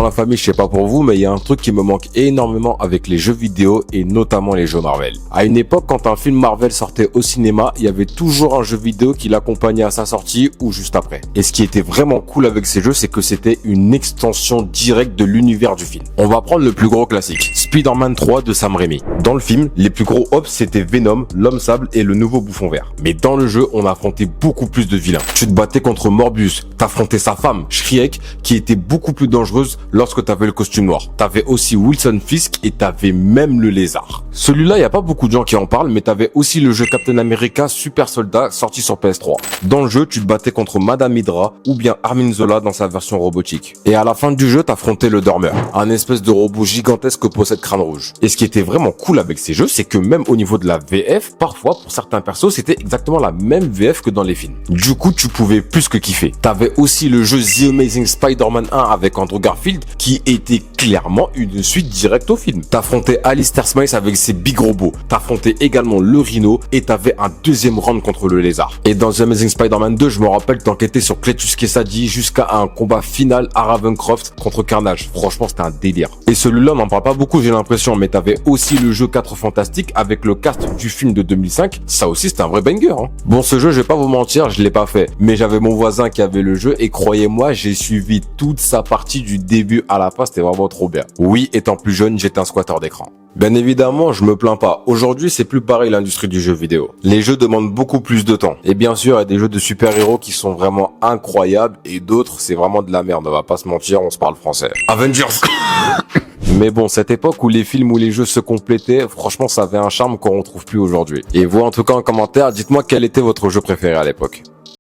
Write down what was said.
Dans la famille, je sais pas pour vous, mais il y a un truc qui me manque énormément avec les jeux vidéo et notamment les jeux Marvel. À une époque, quand un film Marvel sortait au cinéma, il y avait toujours un jeu vidéo qui l'accompagnait à sa sortie ou juste après. Et ce qui était vraiment cool avec ces jeux, c'est que c'était une extension directe de l'univers du film. On va prendre le plus gros classique, Spider-Man 3 de Sam Raimi. Dans le film, les plus gros hops c'était Venom, l'Homme Sable et le nouveau Bouffon Vert. Mais dans le jeu, on affrontait beaucoup plus de vilains. Tu te battais contre Morbius, t'affrontais sa femme, Shriek, qui était beaucoup plus dangereuse lorsque t'avais le costume noir. T'avais aussi Wilson Fisk et t'avais même le lézard. Celui-là, y a pas beaucoup de gens qui en parlent, mais t'avais aussi le jeu Captain America Super Soldat sorti sur PS3. Dans le jeu, tu te battais contre Madame Hydra ou bien Armin Zola dans sa version robotique. Et à la fin du jeu, t'affrontais le Dormeur, un espèce de robot gigantesque que possède Crâne Rouge. Et ce qui était vraiment cool avec ces jeux, c'est que même au niveau de la VF, parfois pour certains persos, c'était exactement la même VF que dans les films. Du coup, tu pouvais plus que kiffer. T'avais aussi le jeu The Amazing Spider-Man 1 avec Andrew Garfield, qui était clairement une suite directe au film. T'affrontais Alistair Smythe avec ses big robots. T'affrontais également le Rhino et t'avais un deuxième round contre le lézard. Et dans The Amazing Spider-Man 2, je me rappelle t'enquêtais sur Cletus Kasady jusqu'à un combat final à Ravencroft contre Carnage. Franchement, c'était un délire. Et celui-là, on n'en parle pas beaucoup, j'ai l'impression, mais t'avais aussi le jeu 4 Fantastiques avec le cast du film de 2005. Ça aussi, c'était un vrai banger, hein. Bon, ce jeu, je vais pas vous mentir, je l'ai pas fait. Mais j'avais mon voisin qui avait le jeu et croyez-moi, j'ai suivi toute sa partie du début à la fin. C'était vraiment trop bien. Oui, étant plus jeune, j'étais un squatteur d'écran. Bien évidemment, je me plains pas. Aujourd'hui, c'est plus pareil l'industrie du jeu vidéo. Les jeux demandent beaucoup plus de temps. Et bien sûr, il y a des jeux de super-héros qui sont vraiment incroyables et d'autres, c'est vraiment de la merde. On va pas se mentir, on se parle français. Avengers. Mais bon, cette époque où les films ou les jeux se complétaient, franchement, ça avait un charme qu'on retrouve plus aujourd'hui. Et vous, en tout cas, en commentaire, dites-moi quel était votre jeu préféré à l'époque.